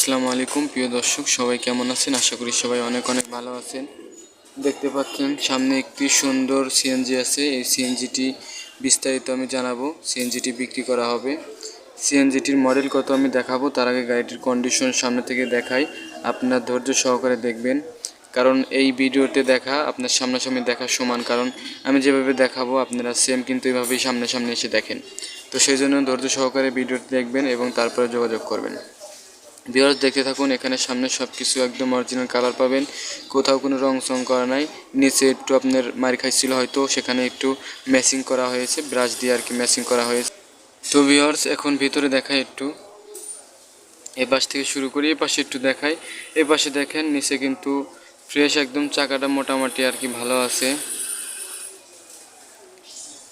আসসালামু আলাইকুম প্রিয় দর্শক, সবাই কেমন আছেন? আশা করি সবাই অনেক অনেক ভালো আছেন। দেখতে পাচ্ছেন সামনে একটি সুন্দর সিএনজি আছে। এই সিএনজিটি বিস্তারিত আমি জানাবো। সিএনজিটি বিক্রি করা হবে। সিএনজিটির মডেল কত আমি দেখাবো, তার আগে গাড়িটির কন্ডিশন সামনে থেকে দেখাই। আপনার ধৈর্য সহকারে দেখবেন, কারণ এই ভিডিওতে দেখা আপনার সামনাসামনি দেখার সমান। কারণ আমি যেভাবে দেখাবো আপনারা সেম কিন্তু এইভাবেই সামনাসামনি এসে দেখেন। তো সেই জন্য ধৈর্য সহকারে ভিডিওটি দেখবেন এবং তারপরে যোগাযোগ করবেন। ভিউয়ার্স দেখতে থাকুন। এখানে সামনে সব কিছু একদম অরিজিনাল কালার পাবেন, কোথাও কোনো রং সং করা নাই। নিচে একটু আপনার মার খাইছিল হয়তো, সেখানে একটু ম্যাচিং করা হয়েছে, ব্রাশ দিয়ে আর কি ম্যাচিং করা হয়েছে। তো ভিউয়ার্স এখন ভিতরে দেখাই একটু, এ পাশ থেকে শুরু করি, এ পাশে একটু দেখাই। এ পাশে দেখেন নিচে কিন্তু ফ্রেশ একদম, চাকাটা মোটামুটি আর কি ভালো আছে।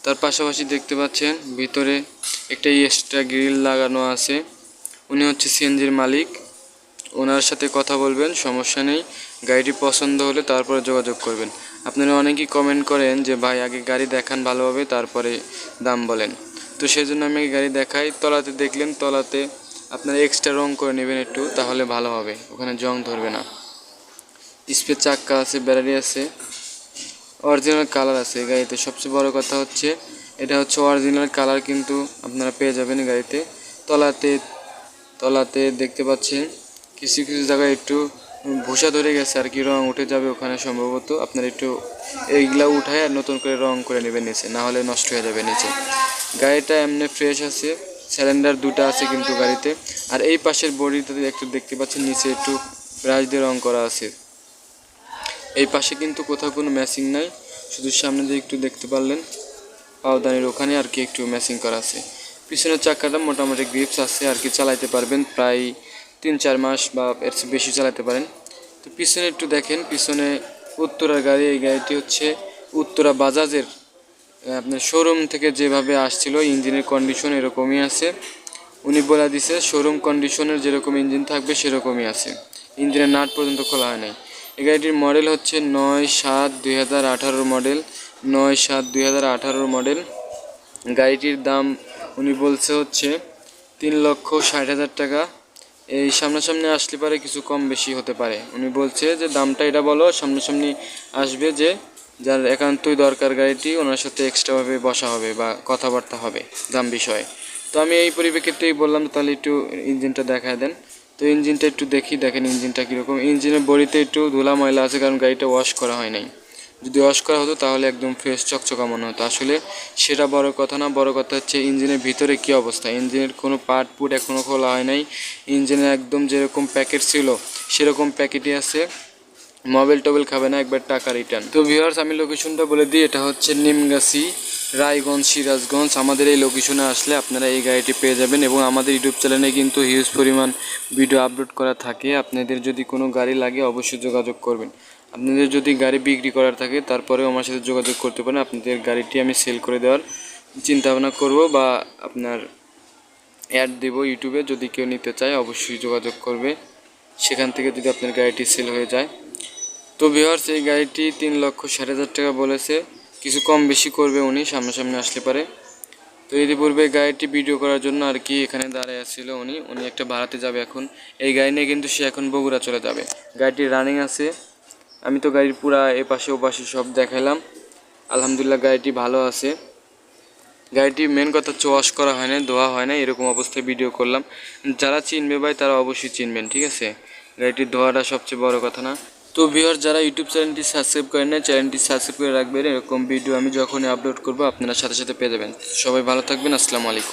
তার পাশাপাশি দেখতে পাচ্ছেন ভিতরে একটা এক্সট্রা গ্রিল লাগানো আছে। উনি হচ্ছে সিএনজির মালিক, ওনার সাথে কথা বলবেন, সমস্যা নেই। গাড়িটি পছন্দ হলে তারপরে যোগাযোগ করবেন। আপনারা অনেকেই কমেন্ট করেন যে ভাই আগে গাড়ি দেখান ভালোভাবে তারপরে দাম বলেন। তো সেই জন্য আমি গাড়ি দেখাই। তলাতে দেখলেন, তলাতে আপনারা এক্সট্রা রং করে নেবেন একটু, তাহলে ভালো হবে, ওখানে জং ধরবে না। স্পেস চাক্কা আছে, ব্যাটারি আছে, অরিজিনাল কালার আছে এই গাড়িতে। সবচেয়ে বড় কথা হচ্ছে এটা হচ্ছে অরিজিনাল কালার কিন্তু আপনারা পেয়ে যাবেন গাড়িতে। তলাতে তলাতে দেখতে পাচ্ছেন কিছু কিছু জায়গায় একটু ভুসা ধরে গেছে আর কি, রং উঠে যাবে ওখানে সম্ভবত। আপনারা একটু এইগুলা উঠায় আর নতুন করে রং করে নেবেন নিচে, না হলে নষ্ট হয়ে যাবে নিচে। গাড়িটা এমনি ফ্রেশ আছে, সিলিন্ডার দুটা আছে কিন্তু গাড়িতে। আর এই পাশের বডিটাতে একটু দেখতে পাচ্ছেন নিচে একটু ব্রাশ দিয়ে রং করা আছে। এই পাশে কিন্তু কোথাও কোনো ম্যাচিং নাই, শুধু সামনে দিয়ে একটু দেখতে পারলেন পাওদানির ওখানে আর কি একটু ম্যাচিং করা আছে। পিছনের চাকাটা মোটামুটি গ্রিপস আছে আর কি, চালাতে পারবেন প্রায় 3-4 মাস বা এর চেয়ে বেশি চালাতে পারেন। তো পিছনে একটু দেখেন, পিছনে উত্তরার গাড়ি। এই গাড়িটি হচ্ছে উত্তরা বাজাজের, আপনার শোরুম থেকে যেভাবে আসছিল ইঞ্জিনের কন্ডিশন এরকমই আছে। উনি বলে দিছে শোরুম কন্ডিশনের যেরকম ইঞ্জিন থাকবে সেরকমই আছে, ইঞ্জিনের নাট পর্যন্ত খোলা হয় নাই। এই গাড়িটির মডেল হচ্ছে 9/7/2018 মডেল, 9/7/2018 মডেল। গাড়িটির দাম উনি বলছে হচ্ছে 3,60,000 টাকা। এই সামনাসামনি আসলে পারে কিছু কম বেশি হতে পারে। উনি বলছে যে দামটা এটা বলো, সামনাসামনি আসবে যে যার একান্তই দরকার গাড়িটি, ওনার সাথে এক্সট্রাভাবে বসা হবে বা কথাবার্তা হবে দাম বিষয়ে। তো আমি এই পরিপ্রেক্ষিতেই বললাম তাহলে একটু ইঞ্জিনটা দেখায় দেন। তো ইঞ্জিনটা একটু দেখেন ইঞ্জিনটা কীরকম। ইঞ্জিনের বডিতে একটু ধুলা ময়লা আছে, কারণ গাড়িটা ওয়াশ করা হয় নাই। যদি ওয়াশ করা হতো তাহলে একদম ফ্রেশ চকচকা মনে হতো। আসলে সেটা বড় কথা না, বড় কথা হচ্ছে ইঞ্জিনের ভিতরে কী অবস্থা। ইঞ্জিনের কোনো পার্ট পুট এখনও খোলা হয় নাই। ইঞ্জিনের একদম যেরকম প্যাকেট ছিল সেরকম প্যাকেটই আছে। মোবাইল টোবেল খাবে না, একবার টাকা রিটার্ন। তো ভিউয়ার্স আমি লোকেশনটা বলে দিই, এটা হচ্ছে নিমগাছি, রায়গঞ্জ, সিরাজগঞ্জ। আমাদের এই লোকেশনে আসলে আপনারা এই গাড়িটি পেয়ে যাবেন। এবং আমাদের ইউটিউব চ্যানেলে কিন্তু হিউজ পরিমাণ ভিডিও আপলোড করা থাকে। আপনাদের যদি কোনো গাড়ি লাগে অবশ্যই যোগাযোগ করবেন। আপনাদের যদি গাড়ি বিক্রি করার থাকে তারপরেও আমার সাথে যোগাযোগ করতে পারেন। আপনাদের গাড়িটি আমি সেল করে দেওয়ার চিন্তা ভাবনা করব, বা আপনার অ্যাড দেব ইউটিউবে। যদি কেউ নিতে চায় অবশ্যই যোগাযোগ করবে, সেখান থেকে যদি আপনার গাড়িটি সেল হয়ে যায়। তো ভিউয়ার্স এই গাড়িটি 3,60,000 টাকা বলেছে, কিছু কম বেশি করবে উনি সামনাসামনি আসলে পারে। তো ইতিপূর্বে গাড়িটি ভিডিও করার জন্য আর কি এখানে দাঁড়ায় আসছিল উনি একটা ভাড়াতে যাবে এখন। এই গাড়ি নিয়ে কিন্তু সে এখন বগুড়া চলে যাবে। গাড়িটি রানিং আছে। আমি তো গাড়ির পুরা এপাশে ওপাশে সব দেখালাম। আলহামদুলিল্লাহ গাড়িটি ভালো আছে। গাড়িটি মেন কথা হচ্ছে ওয়াশ করা হয় না, ধোয়া হয় না, এরকম অবস্থায় ভিডিও করলাম। যারা চিনবে ভাই তারা অবশ্যই চিনবেন, ঠিক আছে। গাড়িটির ধোয়াটা সবচেয়ে বড় কথা না। তো ভিউয়ার যারা ইউটিউব চ্যানেলটি সাবস্ক্রাইব করেন না, চ্যানেলটি সাবস্ক্রাইব করে রাখবেন। এরকম ভিডিও আমি যখনই আপলোড করবো আপনারা সাথে সাথে পেয়ে যাবেন। সবাই ভালো থাকবেন। আসসালামু আলাইকুম।